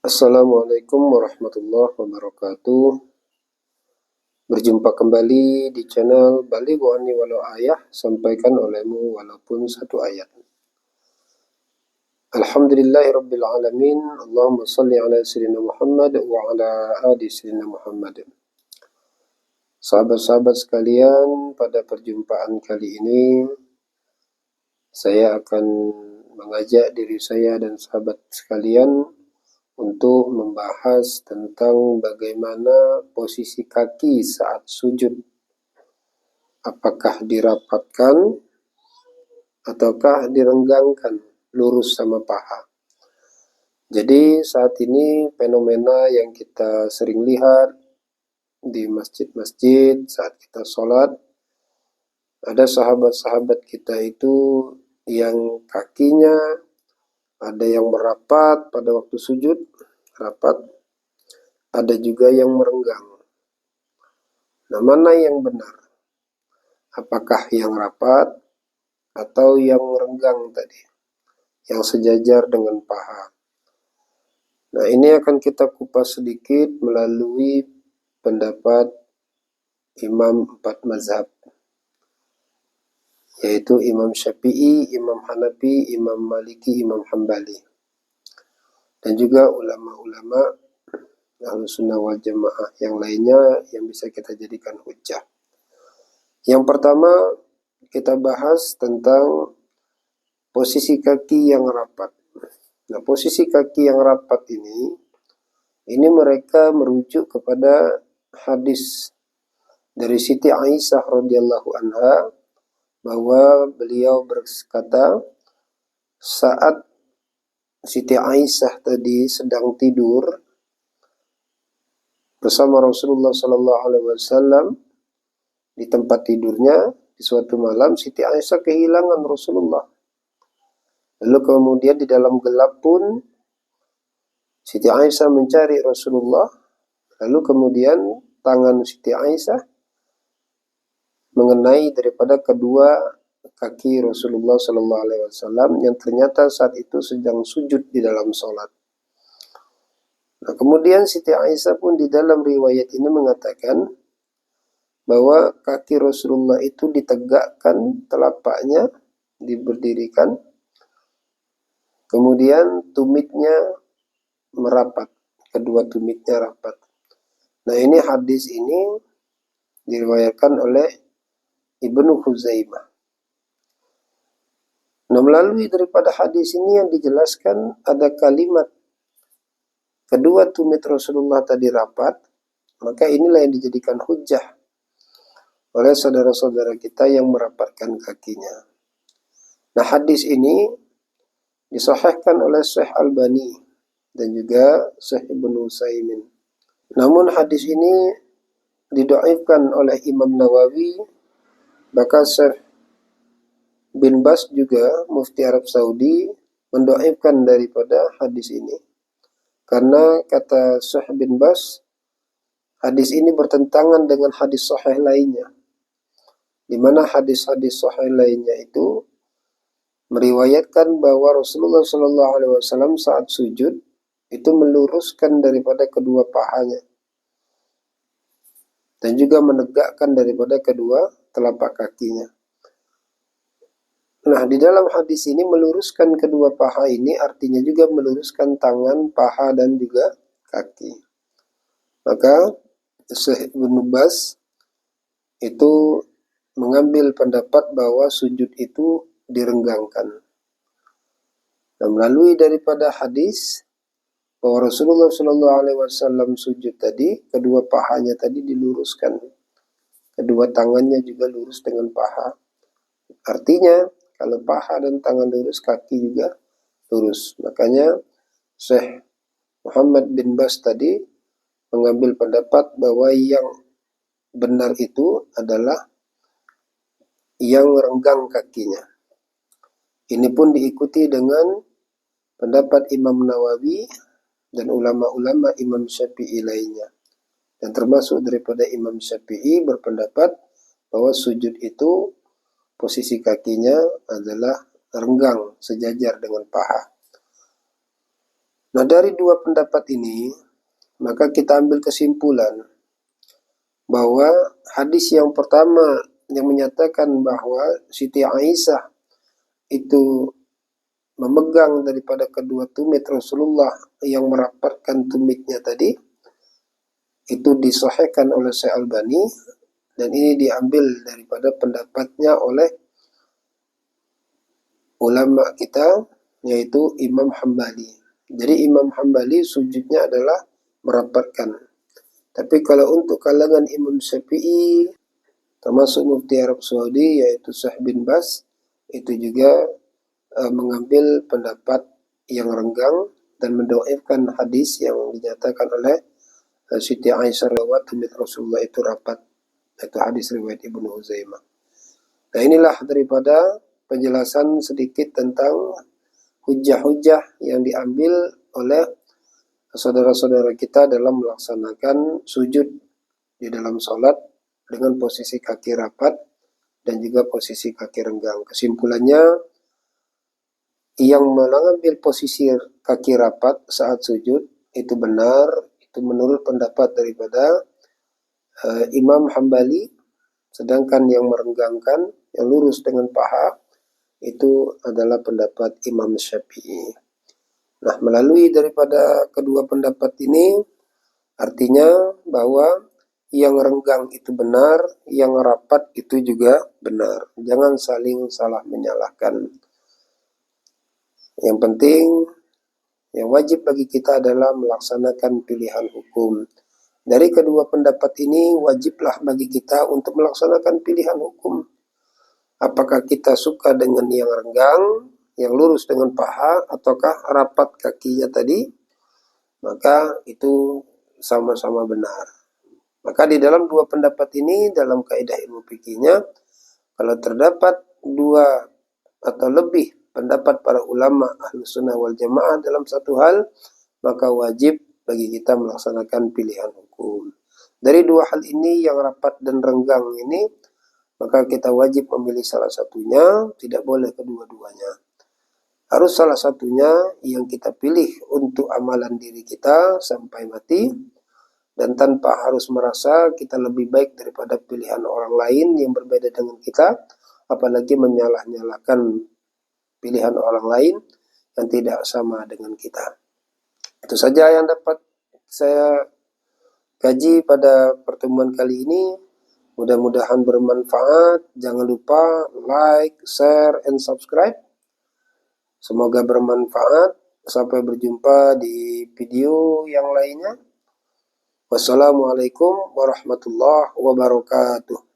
Assalamualaikum warahmatullahi wabarakatuh. Berjumpa kembali di channel Baligh Anni Walau Ayah, sampaikan olehmu walaupun satu ayat. Alhamdulillahirabbil alamin. Allahumma shalli ala sayyidina Muhammad wa ala ali sayyidina Muhammad. Sahabat-sahabat sekalian, pada perjumpaan kali ini saya akan mengajak diri saya dan sahabat sekalian untuk membahas tentang bagaimana posisi kaki saat sujud. Apakah dirapatkan ataukah direnggangkan lurus sama paha. Jadi saat ini fenomena yang kita sering lihat di masjid-masjid saat kita sholat, ada sahabat-sahabat kita itu yang kakinya ada yang merapat pada waktu sujud, rapat, ada juga yang merenggang. Nah, mana yang benar? Apakah yang rapat atau yang renggang tadi, yang sejajar dengan paha? Nah, ini akan kita kupas sedikit melalui pendapat Imam 4 mazhab, yaitu Imam Syafi'i, Imam Hanafi, Imam Maliki, Imam Hambali, dan juga ulama-ulama Ahlus Sunnah wal Jamaah yang lainnya yang bisa kita jadikan hujjah. Yang pertama, kita bahas tentang posisi kaki yang rapat. Nah, posisi kaki yang rapat ini mereka merujuk kepada hadis dari Siti Aisyah radhiyallahu anha, bahwa beliau berkata, saat Siti Aisyah tadi sedang tidur bersama Rasulullah Sallallahu Alaihi Wasallam di tempat tidurnya, di suatu malam Siti Aisyah kehilangan Rasulullah. Lalu kemudian di dalam gelap pun Siti Aisyah mencari Rasulullah. Lalu kemudian tangan Siti Aisyah mengenai daripada kedua kaki Rasulullah Sallallahu Alaihi Wasallam yang ternyata saat itu sedang sujud di dalam sholat. Nah, kemudian Siti Aisyah pun di dalam riwayat ini mengatakan bahwa kaki Rasulullah itu ditegakkan, telapaknya diberdirikan, kemudian tumitnya merapat, kedua tumitnya rapat. Nah, ini hadis ini diriwayatkan oleh Ibnu Khuzaimah. Nah, melalui daripada hadis ini yang dijelaskan ada kalimat kedua tumit Rasulullah tadi rapat, maka inilah yang dijadikan hujjah oleh saudara-saudara kita yang merapatkan kakinya. Nah, hadis ini disahihkan oleh Syekh Albani dan juga Syekh Ibnu Utsaimin. Namun hadis ini didhaifkan oleh Imam Nawawi, bahkan Syekh bin Bas juga Mufti Arab Saudi mendhaifkan daripada hadis ini. Karena kata Syekh bin Bas, hadis ini bertentangan dengan hadis sahih lainnya, di mana hadis-hadis sahih lainnya itu meriwayatkan bahwa Rasulullah Shallallahu Alaihi Wasallam saat sujud itu meluruskan daripada kedua pahanya dan juga menegakkan daripada kedua telapak kakinya. Nah, di dalam hadis ini meluruskan kedua paha ini artinya juga meluruskan tangan, paha, dan juga kaki. Maka Syekh Ibnu Baz itu mengambil pendapat bahwa sujud itu direnggangkan. Dan melalui daripada hadis bahwa Rasulullah Shallallahu Alaihi Wasallam sujud tadi, kedua pahanya tadi diluruskan, kedua tangannya juga lurus dengan paha. Artinya kalau paha dan tangan lurus, kaki juga lurus. Makanya Syekh Muhammad bin Bas tadi mengambil pendapat bahwa yang benar itu adalah yang renggang kakinya. Ini pun diikuti dengan pendapat Imam Nawawi dan ulama-ulama Imam Syafi'i lainnya. Dan termasuk daripada Imam Syafi'i berpendapat bahwa sujud itu posisi kakinya adalah renggang sejajar dengan paha. Nah, dari dua pendapat ini, maka kita ambil kesimpulan bahwa hadis yang pertama yang menyatakan bahwa Siti Aisyah itu memegang daripada kedua tumit Rasulullah yang merapatkan tumitnya tadi, itu disahihkan oleh Syekh Albani, dan ini diambil daripada pendapatnya oleh ulama kita, yaitu Imam Hambali. Jadi Imam Hambali sujudnya adalah merapatkan. Tapi kalau untuk kalangan Imam Syafi'i, termasuk Mufti Arab Saudi, yaitu Syekh bin Baz, itu juga mengambil pendapat yang renggang dan mendoaifkan hadis yang dinyatakan oleh Siti Aisyah lewat tumit Rasulullah itu rapat, itu hadis riwayat Ibnu Huzaimah. Nah, inilah daripada penjelasan sedikit tentang hujah-hujah yang diambil oleh saudara-saudara kita dalam melaksanakan sujud di dalam sholat dengan posisi kaki rapat dan juga posisi kaki renggang. Kesimpulannya, yang mengambil posisi kaki rapat saat sujud itu benar, itu menurut pendapat daripada Imam Hambali, sedangkan yang merenggangkan, yang lurus dengan paha, itu adalah pendapat Imam Syafi'i. Nah, melalui daripada kedua pendapat ini, artinya bahwa yang renggang itu benar, yang rapat itu juga benar. Jangan saling salah menyalahkan. Yang penting, yang wajib bagi kita adalah melaksanakan pilihan hukum. Dari kedua pendapat ini, wajiblah bagi kita untuk melaksanakan pilihan hukum. Apakah kita suka dengan yang renggang, yang lurus dengan paha, ataukah rapat kakinya tadi, maka itu sama-sama benar. Maka di dalam dua pendapat ini, dalam kaidah ilmu fikihnya, kalau terdapat dua atau lebih pendapat para ulama Ahlus Sunnah wal Jamaah dalam satu hal, maka wajib bagi kita melaksanakan pilihan hukum. Dari dua hal ini, yang rapat dan renggang ini, maka kita wajib memilih salah satunya, tidak boleh kedua-duanya. Harus salah satunya yang kita pilih untuk amalan diri kita sampai mati, dan tanpa harus merasa kita lebih baik daripada pilihan orang lain yang berbeda dengan kita, apalagi menyalah-nyalahkan pilihan orang lain yang tidak sama dengan kita. Itu saja yang dapat saya kaji pada pertemuan kali ini. Mudah-mudahan bermanfaat. Jangan lupa like, share, and subscribe. Semoga bermanfaat. Sampai berjumpa di video yang lainnya. Wassalamualaikum warahmatullahi wabarakatuh.